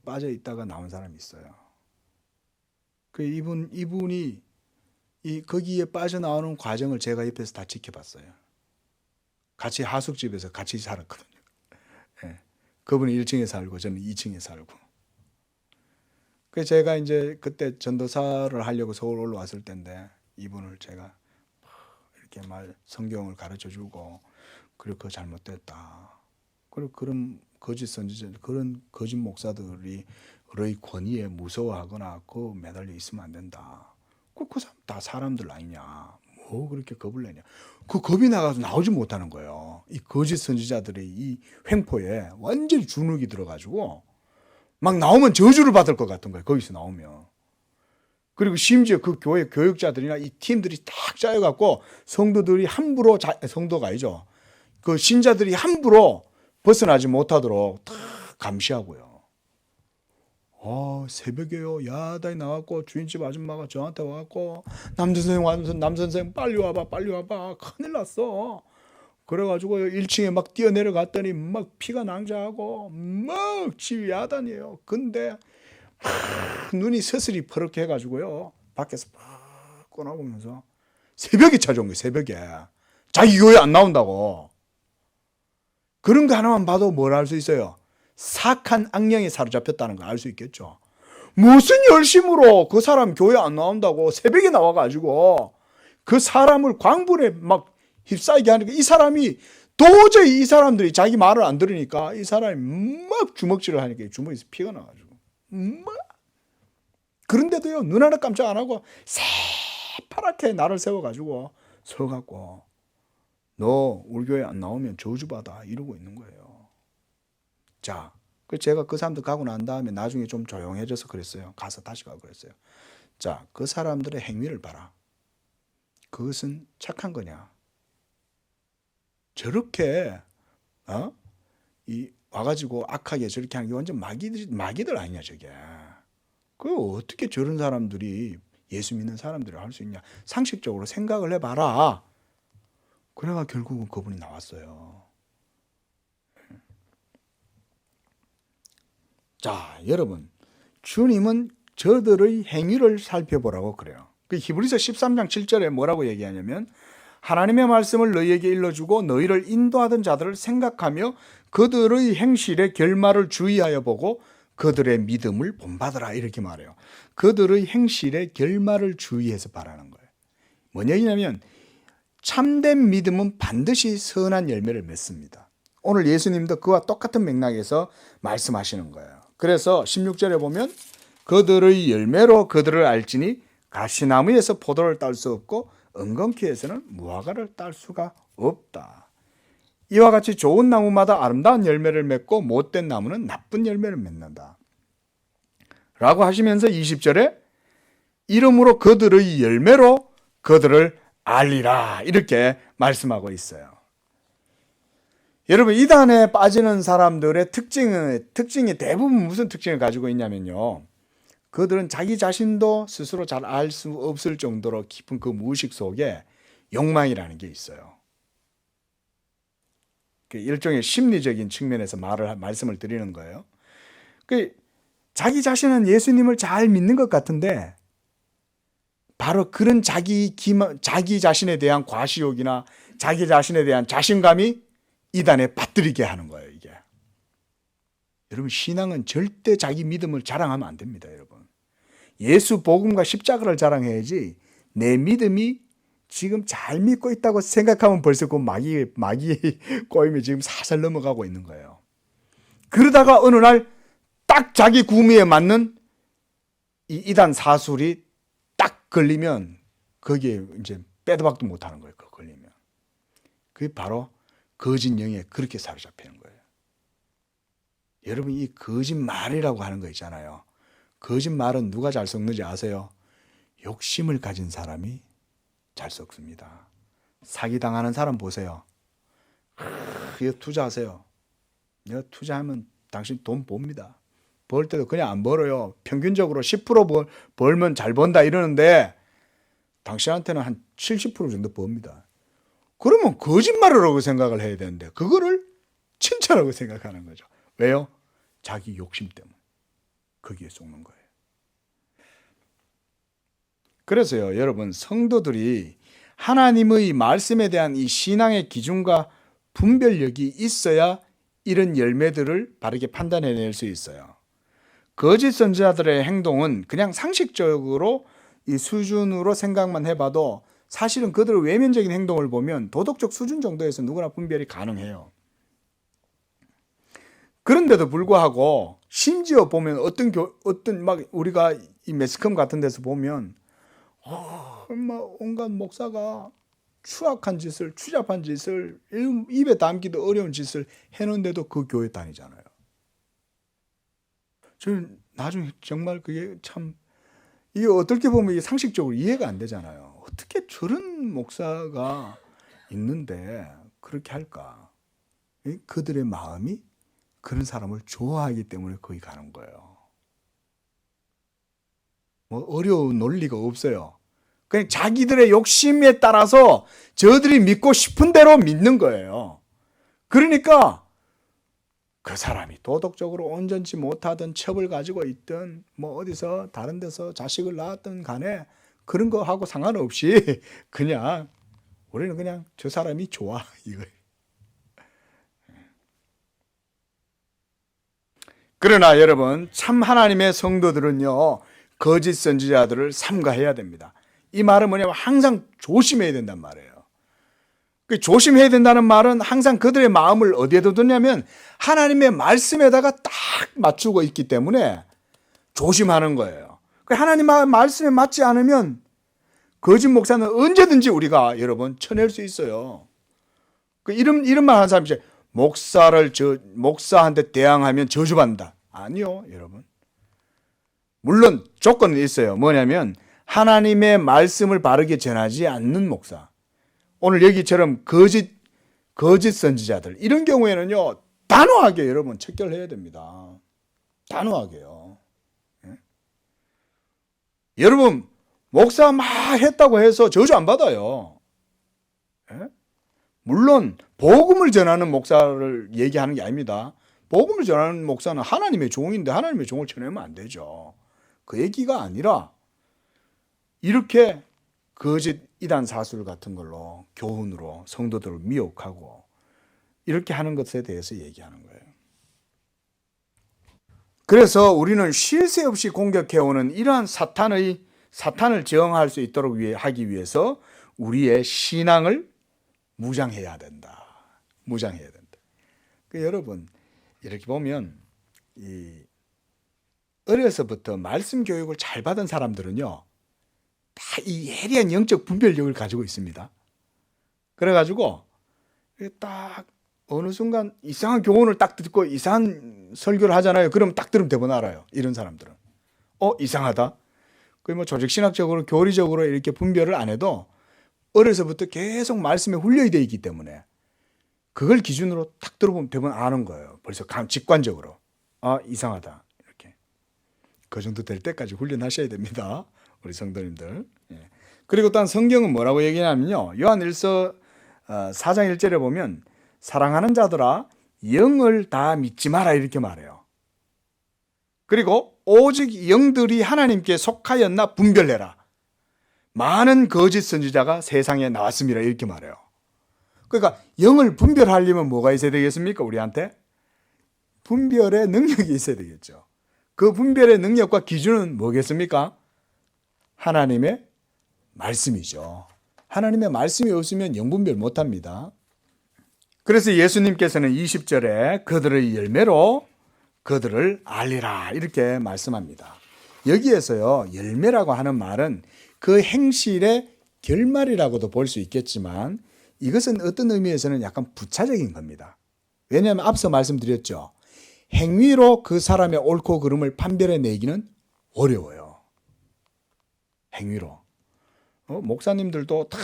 빠져 있다가 나온 사람이 있어요. 이분이 거기에 빠져나오는 과정을 제가 옆에서 다 지켜봤어요. 같이 하숙집에서 같이 살았거든요. 예. 그분은 1층에 살고 저는 2층에 살고. 그래서 제가 이제 그때 전도사를 하려고 서울 올라왔을 때인데 이분을 제가 이렇게 성경을 가르쳐 주고 그리고 그거 잘못됐다. 그리고 그런 거짓 선지자, 그런 거짓 목사들의 권위에 무서워하거나 매달려 있으면 안 된다. 그 사람 다 사람들 아니냐. 그렇게 겁을 내냐. 그 겁이 나가서 나오지 못하는 거예요. 이 거짓 선지자들의 이 횡포에 완전히 주눅이 들어가지고 막 나오면 저주를 받을 것 같은 거예요. 거기서 나오면. 그리고 심지어 그 교회 교육자들이나 이 팀들이 딱 짜여갖고 성도들이 함부로, 성도가 아니죠. 그 신자들이 함부로 벗어나지 못하도록 다 감시하고요. 새벽에요. 야단이 나왔고 주인집 아줌마가 저한테 와갖고 남선생 빨리 와봐 큰일 났어. 그래가지고 1층에 막 뛰어내려갔더니 막 피가 낭자하고 막 집 야단이에요. 근데 눈이 서슬이 퍼렇게 해가지고요. 밖에서 막 꺼내보면서 새벽에 찾아온 거예요. 새벽에. 자기 교회 안 나온다고. 그런 거 하나만 봐도 뭘 알 수 있어요? 사악한 악령에 사로잡혔다는 걸 알 수 있겠죠. 무슨 열심으로 그 사람 교회 안 나온다고 새벽에 나와가지고 그 사람을 광분에 막 휩싸이게 하니까 이 사람이 도저히 이 사람들이 자기 말을 안 들으니까 이 사람이 막 주먹질을 하니까 주먹에서 피가 나가지고 막 그런데도요 눈 하나 깜짝 안 하고 새파랗게 나를 세워가지고 서갖고 너 우리 교회 안 나오면 저주받아 이러고 있는 거예요. 자, 제가 그 사람들 가고 난 다음에 나중에 좀 조용해져서 그랬어요. 가서 다시 가고 그랬어요. 자, 그 사람들의 행위를 봐라. 그것은 착한 거냐? 저렇게 와가지고 악하게 저렇게 하는 게 완전 마귀들 아니냐 저게. 그 어떻게 저런 사람들이 예수 믿는 사람들을 할 수 있냐? 상식적으로 생각을 해봐라. 그래가 결국은 그분이 나왔어요. 자, 여러분, 주님은 저들의 행위를 살펴보라고 그래요. 그 히브리서 13장 7절에 뭐라고 얘기하냐면 하나님의 말씀을 너희에게 일러주고 너희를 인도하던 자들을 생각하며 그들의 행실의 결말을 주의하여 보고 그들의 믿음을 본받으라 이렇게 말해요. 그들의 행실의 결말을 주의해서 바라는 거예요. 뭔 얘기냐면 참된 믿음은 반드시 선한 열매를 맺습니다. 오늘 예수님도 그와 똑같은 맥락에서 말씀하시는 거예요. 그래서 16절에 보면 그들의 열매로 그들을 알지니 가시나무에서 포도를 딸 수 없고 은건키에서는 무화과를 딸 수가 없다. 이와 같이 좋은 나무마다 아름다운 열매를 맺고 못된 나무는 나쁜 열매를 맺는다. 라고 하시면서 20절에 이름으로 그들의 열매로 그들을 알리라 이렇게 말씀하고 있어요. 여러분 이단에 빠지는 사람들의 특징이 대부분 무슨 특징을 가지고 있냐면요. 그들은 자기 자신도 스스로 잘 알 수 없을 정도로 깊은 그 무의식 속에 욕망이라는 게 있어요. 일종의 심리적인 측면에서 말씀을 드리는 거예요. 자기 자신은 예수님을 잘 믿는 것 같은데 바로 그런 자기 자신에 대한 과시욕이나 자기 자신에 대한 자신감이 이단에 빠뜨리게 하는 거예요. 이게 여러분 신앙은 절대 자기 믿음을 자랑하면 안 됩니다. 여러분 예수 복음과 십자가를 자랑해야지 내 믿음이 지금 잘 믿고 있다고 생각하면 벌써 그 마귀 꼬임이 지금 살살 넘어가고 있는 거예요. 그러다가 어느 날 딱 자기 구미에 맞는 이 이단 사술이 딱 걸리면 거기에 이제 빼도 박도 못하는 거예요. 그거 걸리면 그게 바로 거짓 영에 그렇게 사로잡히는 거예요. 여러분 이 거짓말이라고 하는 거 있잖아요. 거짓말은 누가 잘 섞는지 아세요? 욕심을 가진 사람이 잘 섞습니다. 사기당하는 사람 보세요. 이거 투자하세요. 내가 투자하면 당신 돈 봅니다. 벌 때도 그냥 안 벌어요. 평균적으로 10% 벌면 잘 번다 이러는데 당신한테는 한 70% 정도 법니다. 그러면 거짓말이라고 생각을 해야 되는데 그거를 칭찬이라고 생각하는 거죠. 왜요? 자기 욕심 때문에 거기에 속는 거예요. 그래서요, 여러분 성도들이 하나님의 말씀에 대한 이 신앙의 기준과 분별력이 있어야 이런 열매들을 바르게 판단해낼 수 있어요. 거짓 선지자들의 행동은 그냥 상식적으로 이 수준으로 생각만 해봐도 사실은 그들의 외면적인 행동을 보면 도덕적 수준 정도에서 누구나 분별이 가능해요. 그런데도 불구하고 심지어 보면 어떤 막 우리가 이 매스컴 같은 데서 보면 온갖 목사가 추악한 짓을 추잡한 짓을 입에 담기도 어려운 짓을 해놓은데도 그 교회 다니잖아요. 저는 나중에 정말 그게 참 이게 어떻게 보면 이게 상식적으로 이해가 안 되잖아요. 어떻게 저런 목사가 있는데 그렇게 할까? 그들의 마음이 그런 사람을 좋아하기 때문에 거기 가는 거예요. 뭐 어려운 논리가 없어요. 그냥 자기들의 욕심에 따라서 저들이 믿고 싶은 대로 믿는 거예요. 그러니까 그 사람이 도덕적으로 온전치 못하던 첩을 가지고 있든 뭐 어디서 다른 데서 자식을 낳았든 간에 그런 거 하고 상관없이 그냥 우리는 그냥 저 사람이 좋아 이거예요. 그러나 여러분, 참 하나님의 성도들은요, 거짓 선지자들을 삼가해야 됩니다. 이 말은 뭐냐면 항상 조심해야 된단 말이에요. 그 조심해야 된다는 말은 항상 그들의 마음을 어디에 두냐면 하나님의 말씀에다가 딱 맞추고 있기 때문에 조심하는 거예요. 하나님 말씀에 맞지 않으면 거짓 목사는 언제든지 우리가 여러분 쳐낼 수 있어요. 이런 말 하는 사람이 이제 목사한테 대항하면 저주받는다. 아니요, 여러분. 물론 조건은 있어요. 뭐냐면 하나님의 말씀을 바르게 전하지 않는 목사. 오늘 여기처럼 거짓 선지자들 이런 경우에는요 단호하게 여러분 척결해야 됩니다. 단호하게요. 예? 여러분 목사 막 했다고 해서 저주 안 받아요. 예? 물론 복음을 전하는 목사를 얘기하는 게 아닙니다. 복음을 전하는 목사는 하나님의 종인데 하나님의 종을 쳐내면 안 되죠. 그 얘기가 아니라 이렇게 거짓 이단 사술 같은 걸로 교훈으로 성도들을 미혹하고 이렇게 하는 것에 대해서 얘기하는 거예요. 그래서 우리는 쉴 새 없이 공격해오는 이러한 사탄을 저항할 수 있도록 하기 위해서 우리의 신앙을 무장해야 된다. 무장해야 된다. 여러분 이렇게 보면 어려서부터 말씀 교육을 잘 받은 사람들은요. 다 이 예리한 영적 분별력을 가지고 있습니다. 그래가지고 딱 어느 순간 이상한 교훈을 딱 듣고 이상한 설교를 하잖아요. 그럼 딱 들으면 대본 알아요. 이런 사람들은. 이상하다. 뭐 조직신학적으로 교리적으로 이렇게 분별을 안 해도 어려서부터 계속 말씀에 훈련이 되어 있기 때문에 그걸 기준으로 딱 들어보면 대본 아는 거예요. 벌써 직관적으로. 이상하다. 이렇게. 그 정도 될 때까지 훈련하셔야 됩니다. 우리 성도님들. 예. 그리고 또 성경은 뭐라고 얘기하냐면요. 요한일서 4장 1절에 보면 사랑하는 자들아 영을 다 믿지 마라 이렇게 말해요. 그리고 오직 영들이 하나님께 속하였나 분별해라. 많은 거짓 선지자가 세상에 나왔습니다 이렇게 말해요. 그러니까 영을 분별하려면 뭐가 있어야 되겠습니까? 우리한테? 분별의 능력이 있어야 되겠죠. 그 분별의 능력과 기준은 뭐겠습니까? 하나님의 말씀이죠. 하나님의 말씀이 없으면 영분별 못합니다. 그래서 예수님께서는 20절에 그들의 열매로 그들을 알리라 이렇게 말씀합니다. 여기에서요 열매라고 하는 말은 그 행실의 결말이라고도 볼 수 있겠지만 이것은 어떤 의미에서는 약간 부차적인 겁니다. 왜냐하면 앞서 말씀드렸죠. 행위로 그 사람의 옳고 그름을 판별해내기는 어려워요. 행위로. 목사님들도 다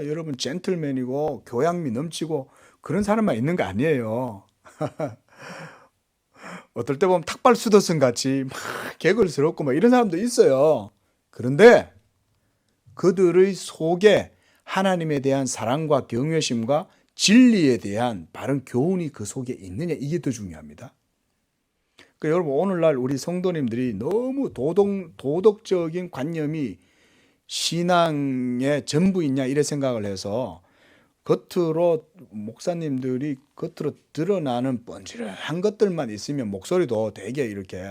여러분 젠틀맨이고 교양미 넘치고 그런 사람만 있는 거 아니에요. 어떨 때 보면 탁발 수도승 같이 막 개걸스럽고 막 이런 사람도 있어요. 그런데 그들의 속에 하나님에 대한 사랑과 경외심과 진리에 대한 바른 교훈이 그 속에 있느냐 이게 더 중요합니다. 그러니까 여러분 오늘날 우리 성도님들이 너무 도덕적인 관념이 신앙의 전부이냐 이래 생각을 해서 겉으로 목사님들이 겉으로 드러나는 번지르한 것들만 있으면 목소리도 되게 이렇게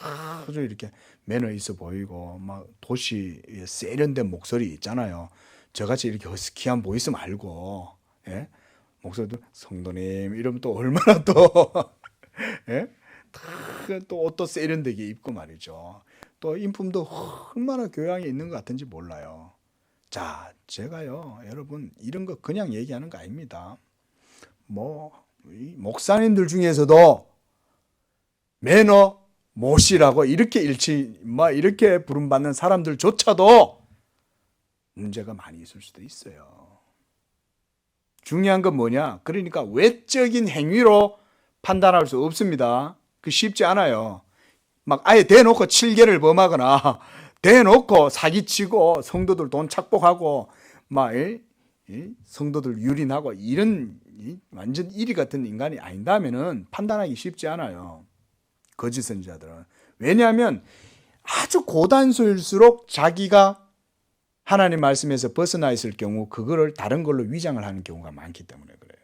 아주 이렇게 매너 있어 보이고 막 도시의 세련된 목소리 있잖아요. 저같이 이렇게 허스키한 보이스 말고 예? 목소리도 성도님 이러면 또 얼마나 또 예? 또 옷도 세련되게 입고 말이죠. 또 인품도 얼마나 교양이 있는 것 같은지 몰라요. 자, 제가요, 여러분 이런 거 그냥 얘기하는 거 아닙니다. 뭐 목사님들 중에서도 매너 모시라고 이렇게 이렇게 부름받는 사람들조차도 문제가 많이 있을 수도 있어요. 중요한 건 뭐냐? 그러니까 외적인 행위로 판단할 수 없습니다. 그 쉽지 않아요. 막 아예 대놓고 칠계를 범하거나 대놓고 사기치고 성도들 돈 착복하고 막 성도들 유린하고 이런 완전 이리 같은 인간이 아닌다면은 판단하기 쉽지 않아요. 거짓 선지자들은. 왜냐하면 아주 고단수일수록 자기가 하나님 말씀에서 벗어나 있을 경우 그거를 다른 걸로 위장을 하는 경우가 많기 때문에 그래요.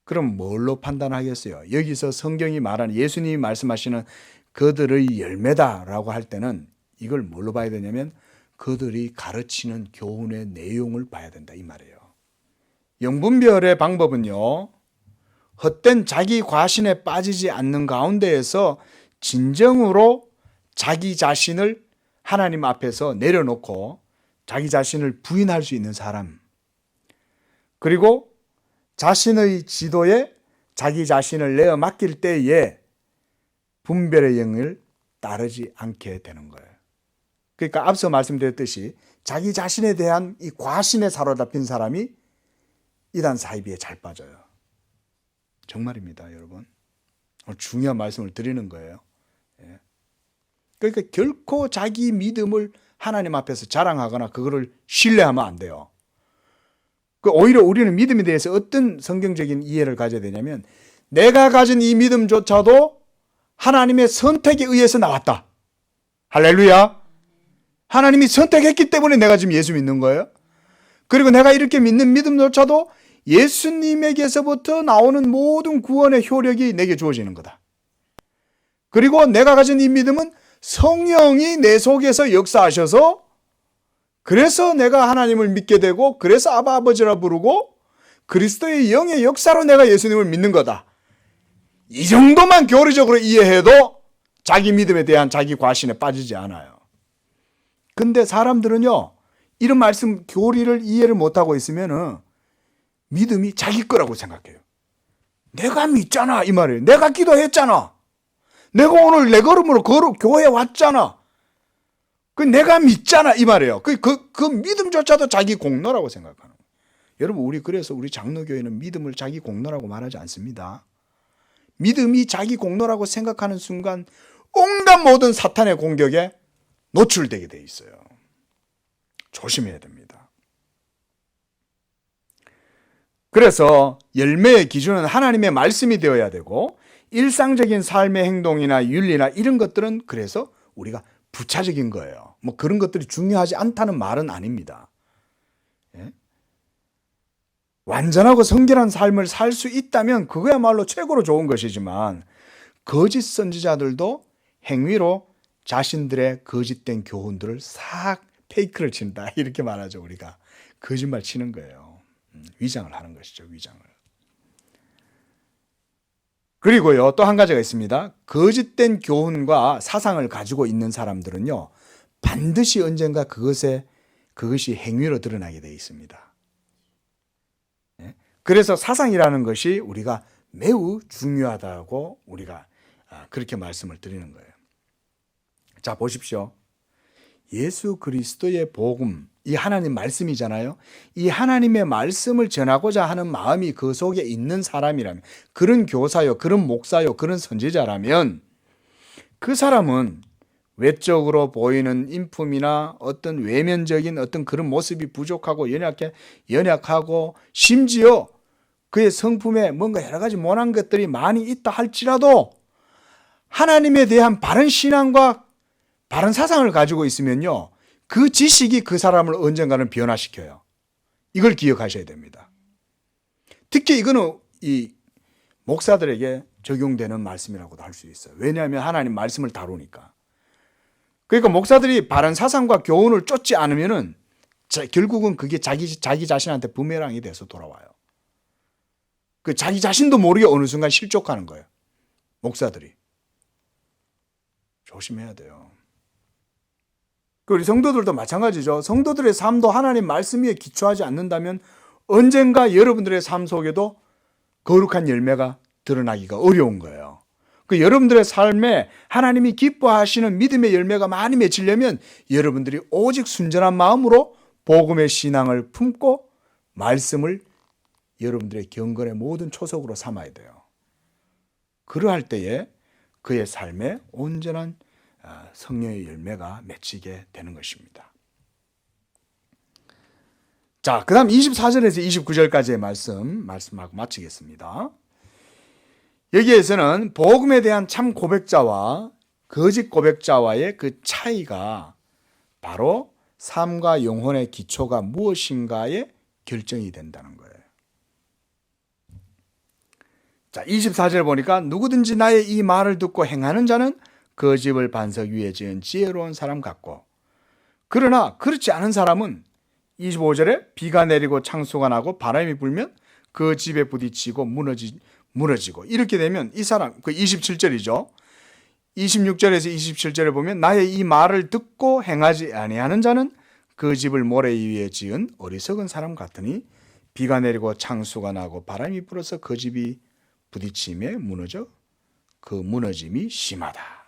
그럼 뭘로 판단하겠어요? 여기서 성경이 말하는 예수님이 말씀하시는 그들의 열매다라고 할 때는 이걸 뭘로 봐야 되냐면 그들이 가르치는 교훈의 내용을 봐야 된다 이 말이에요. 영분별의 방법은요, 헛된 자기 과신에 빠지지 않는 가운데에서 진정으로 자기 자신을 하나님 앞에서 내려놓고 자기 자신을 부인할 수 있는 사람, 그리고 자신의 지도에 자기 자신을 내어 맡길 때에 분별의 영을 따르지 않게 되는 거예요. 그러니까 앞서 말씀드렸듯이 자기 자신에 대한 이 과신에 사로잡힌 사람이 이단 사이비에 잘 빠져요. 정말입니다, 여러분. 중요한 말씀을 드리는 거예요. 그러니까 결코 자기 믿음을 하나님 앞에서 자랑하거나 그거를 신뢰하면 안 돼요. 오히려 우리는 믿음에 대해서 어떤 성경적인 이해를 가져야 되냐면 내가 가진 이 믿음조차도 하나님의 선택에 의해서 나왔다. 할렐루야. 하나님이 선택했기 때문에 내가 지금 예수 믿는 거예요. 그리고 내가 이렇게 믿는 믿음조차도 예수님에게서부터 나오는 모든 구원의 효력이 내게 주어지는 거다. 그리고 내가 가진 이 믿음은 성령이 내 속에서 역사하셔서 그래서 내가 하나님을 믿게 되고 그래서 아바 아버지라 부르고 그리스도의 영의 역사로 내가 예수님을 믿는 거다. 이 정도만 교리적으로 이해해도 자기 믿음에 대한 자기 과신에 빠지지 않아요. 근데 사람들은요, 이런 말씀 교리를 이해를 못하고 있으면은 믿음이 자기 거라고 생각해요. 내가 믿잖아 이 말이에요. 내가 기도했잖아. 내가 오늘 내 걸음으로 교회 왔잖아. 내가 믿잖아 이 말이에요. 그 믿음조차도 자기 공로라고 생각하는 거예요. 여러분, 그래서 우리 장로교회는 믿음을 자기 공로라고 말하지 않습니다. 믿음이 자기 공로라고 생각하는 순간 온갖 모든 사탄의 공격에 노출되게 돼 있어요. 조심해야 됩니다. 그래서 열매의 기준은 하나님의 말씀이 되어야 되고 일상적인 삶의 행동이나 윤리나 이런 것들은 그래서 우리가 부차적인 거예요. 그런 것들이 중요하지 않다는 말은 아닙니다. 완전하고 성결한 삶을 살 수 있다면 그거야말로 최고로 좋은 것이지만 거짓 선지자들도 행위로 자신들의 거짓된 교훈들을 싹 페이크를 친다 이렇게 말하죠. 우리가 거짓말 치는 거예요. 위장을 하는 것이죠. 위장을. 그리고요, 또 한 가지가 있습니다. 거짓된 교훈과 사상을 가지고 있는 사람들은요, 반드시 언젠가 그것이 행위로 드러나게 되어 있습니다. 그래서 사상이라는 것이 우리가 매우 중요하다고 우리가 그렇게 말씀을 드리는 거예요. 자, 보십시오. 예수 그리스도의 복음, 이 하나님 말씀이잖아요. 이 하나님의 말씀을 전하고자 하는 마음이 그 속에 있는 사람이라면, 그런 교사요, 그런 목사요, 그런 선지자라면 그 사람은 외적으로 보이는 인품이나 어떤 외면적인 어떤 그런 모습이 부족하고 연약하고 심지어 그의 성품에 뭔가 여러 가지 모난 것들이 많이 있다 할지라도 하나님에 대한 바른 신앙과 바른 사상을 가지고 있으면요, 그 지식이 그 사람을 언젠가는 변화시켜요. 이걸 기억하셔야 됩니다. 특히 이거는 이 목사들에게 적용되는 말씀이라고도 할 수 있어요. 왜냐하면 하나님 말씀을 다루니까. 그러니까 목사들이 바른 사상과 교훈을 쫓지 않으면은 결국은 그게 자기 자신한테 부메랑이 돼서 돌아와요. 그 자기 자신도 모르게 어느 순간 실족하는 거예요. 목사들이. 조심해야 돼요. 우리 성도들도 마찬가지죠. 성도들의 삶도 하나님 말씀 위에 기초하지 않는다면 언젠가 여러분들의 삶 속에도 거룩한 열매가 드러나기가 어려운 거예요. 그 여러분들의 삶에 하나님이 기뻐하시는 믿음의 열매가 많이 맺히려면 여러분들이 오직 순전한 마음으로 복음의 신앙을 품고 말씀을 여러분들의 경건의 모든 초석으로 삼아야 돼요. 그러할 때에 그의 삶에 온전한 성령의 열매가 맺히게 되는 것입니다. 자, 그 다음 24절에서 29절까지의 말씀하고 마치겠습니다. 여기에서는 복음에 대한 참 고백자와 거짓 고백자와의 그 차이가 바로 삶과 영혼의 기초가 무엇인가에 결정이 된다는 거예요. 자, 24절 보니까 누구든지 나의 이 말을 듣고 행하는 자는 그 집을 반석 위에 지은 지혜로운 사람 같고, 그러나 그렇지 않은 사람은 25절에 비가 내리고 창수가 나고 바람이 불면 그 집에 부딪히고 무너지고 이렇게 되면 이 사람, 그 27절이죠. 26절에서 27절에 보면 나의 이 말을 듣고 행하지 아니하는 자는 그 집을 모래 위에 지은 어리석은 사람 같으니 비가 내리고 창수가 나고 바람이 불어서 그 집이 부딪힘에 무너져 그 무너짐이 심하다.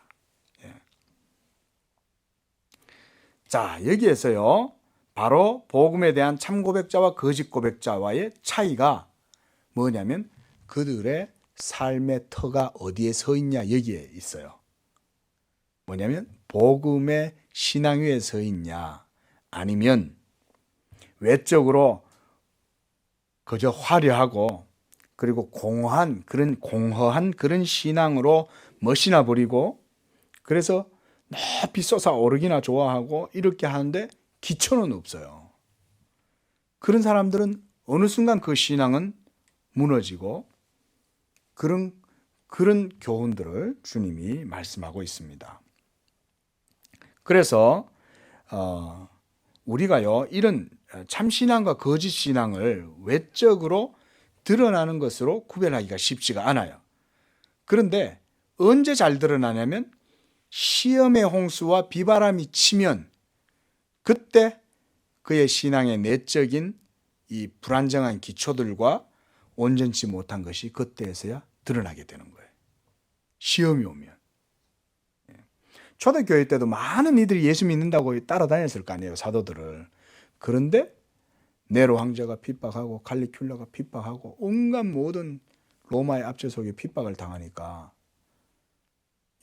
자, 여기에서요, 바로 복음에 대한 참 고백자와 거짓 고백자와의 차이가 뭐냐면 그들의 삶의 터가 어디에 서 있냐, 여기에 있어요. 뭐냐면 복음의 신앙 위에 서 있냐, 아니면 외적으로 그저 화려하고 그리고 공허한 그런 신앙으로 멋이나 부리고 그래서 높이 솟아오르기나 좋아하고 이렇게 하는데 기초는 없어요. 그런 사람들은 어느 순간 그 신앙은 무너지고 그런 교훈들을 주님이 말씀하고 있습니다. 그래서 우리가요, 이런 참신앙과 거짓 신앙을 외적으로 드러나는 것으로 구별하기가 쉽지가 않아요. 그런데 언제 잘 드러나냐면 시험의 홍수와 비바람이 치면 그때 그의 신앙의 내적인 이 불안정한 기초들과 온전치 못한 것이 그때에서야 드러나게 되는 거예요. 시험이 오면. 초대교회 때도 많은 이들이 예수 믿는다고 따라다녔을 거 아니에요, 사도들을. 그런데 네로 황제가 핍박하고 갈리큘라가 핍박하고 온갖 모든 로마의 압제 속에 핍박을 당하니까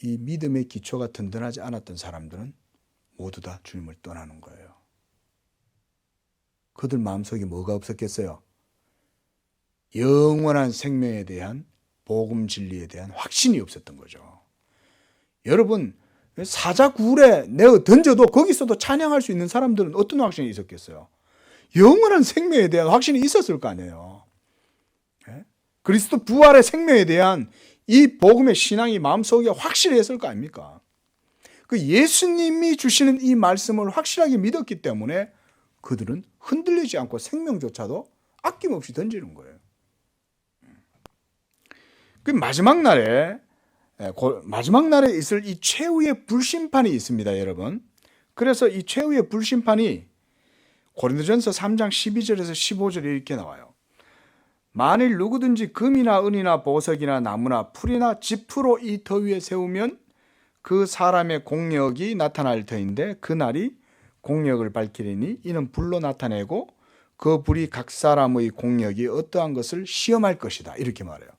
이 믿음의 기초가 든든하지 않았던 사람들은 모두 다 주님을 떠나는 거예요. 그들 마음속에 뭐가 없었겠어요? 영원한 생명에 대한 복음 진리에 대한 확신이 없었던 거죠. 여러분, 사자굴에 내어 던져도 거기서도 찬양할 수 있는 사람들은 어떤 확신이 있었겠어요? 영원한 생명에 대한 확신이 있었을 거 아니에요. 그리스도 부활의 생명에 대한 이 복음의 신앙이 마음속에 확실했을 거 아닙니까? 그 예수님이 주시는 이 말씀을 확실하게 믿었기 때문에 그들은 흔들리지 않고 생명조차도 아낌없이 던지는 거예요. 그 마지막 날에 있을 이 최후의 불심판이 있습니다, 여러분. 그래서 이 최후의 불심판이 고린도전서 3장 12절에서 15절에 이렇게 나와요. 만일 누구든지 금이나 은이나 보석이나 나무나 풀이나 지푸로 이 터 위에 세우면 그 사람의 공력이 나타날 터인데 그날이 공력을 밝히리니 이는 불로 나타내고 그 불이 각 사람의 공력이 어떠한 것을 시험할 것이다, 이렇게 말해요.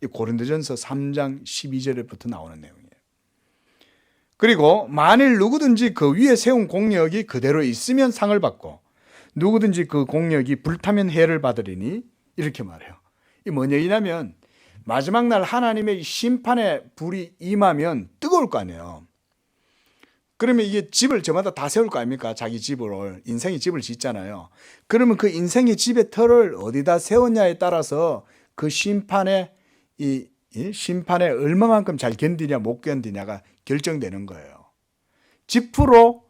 이 고린도전서 3장 12절에부터 나오는 내용이에요. 그리고 만일 누구든지 그 위에 세운 공력이 그대로 있으면 상을 받고 누구든지 그 공력이 불타면 해를 받으리니, 이렇게 말해요. 이 뭔 얘기냐면 마지막 날 하나님의 심판의 불이 임하면 뜨거울 거 아니에요. 그러면 이게 집을 저마다 다 세울 거 아닙니까? 자기 집을, 인생의 집을 짓잖아요. 그러면 그 인생의 집의 터를 어디다 세웠냐에 따라서 그 심판에 얼마만큼 잘 견디냐 못 견디냐가 결정되는 거예요. 지푸로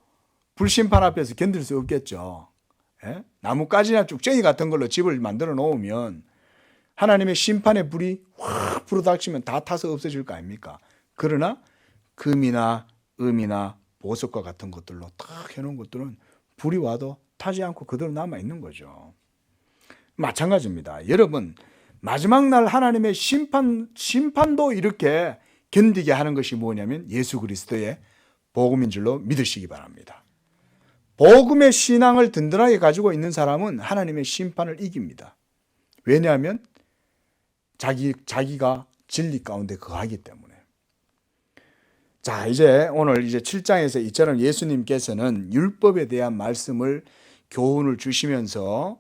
불심판 앞에서 견딜 수 없겠죠. 나뭇가지나 쭉쟁이 같은 걸로 집을 만들어 놓으면 하나님의 심판의 불이 확 불어닥치면 다 타서 없어질 거 아닙니까? 그러나 금이나 음이나 보석과 같은 것들로 탁 해놓은 것들은 불이 와도 타지 않고 그대로 남아있는 거죠. 마찬가지입니다. 여러분, 마지막 날 하나님의 심판도 이렇게 견디게 하는 것이 뭐냐면 예수 그리스도의 복음인 줄로 믿으시기 바랍니다. 복음의 신앙을 든든하게 가지고 있는 사람은 하나님의 심판을 이깁니다. 왜냐하면 자기가 진리 가운데 거하기 때문에. 자, 오늘 7장에서 이처럼 예수님께서는 율법에 대한 말씀을 교훈을 주시면서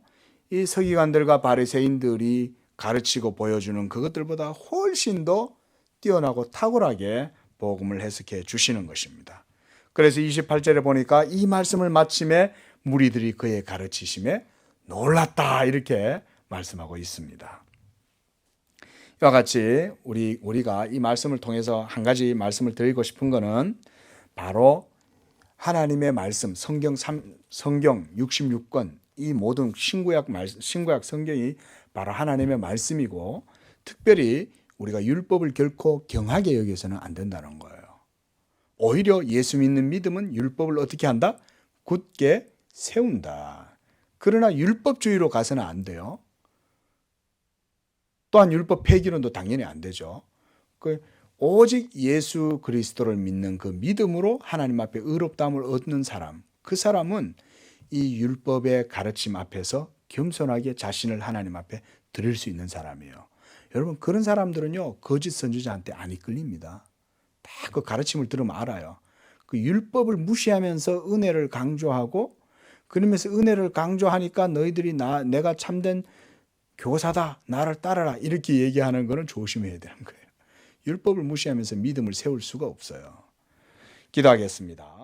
이 서기관들과 바리새인들이 가르치고 보여주는 그것들보다 훨씬 더 뛰어나고 탁월하게 복음을 해석해 주시는 것입니다. 그래서 28절에 보니까 이 말씀을 마침에 무리들이 그의 가르치심에 놀랐다 이렇게 말씀하고 있습니다. 이와 같이 우리가 이 말씀을 통해서 한 가지 말씀을 드리고 싶은 것은 바로 하나님의 말씀, 성경 66권, 이 모든 신구약 성경이 바로 하나님의 말씀이고, 특별히 우리가 율법을 결코 경하게 여겨서는 안 된다는 거예요. 오히려 예수 믿는 믿음은 율법을 어떻게 한다? 굳게 세운다. 그러나 율법주의로 가서는 안 돼요. 또한 율법 폐기론도 당연히 안 되죠. 오직 예수 그리스도를 믿는 그 믿음으로 하나님 앞에 의롭다함을 얻는 사람, 그 사람은 이 율법의 가르침 앞에서 겸손하게 자신을 하나님 앞에 드릴 수 있는 사람이에요. 여러분, 그런 사람들은요, 거짓 선지자한테 안 이끌립니다. 다 그 가르침을 들으면 알아요. 그 율법을 무시하면서 은혜를 강조하고, 그러면서 은혜를 강조하니까 너희들이 내가 참된 교사다, 나를 따르라 이렇게 얘기하는 거는 조심해야 되는 거예요. 율법을 무시하면서 믿음을 세울 수가 없어요. 기도하겠습니다.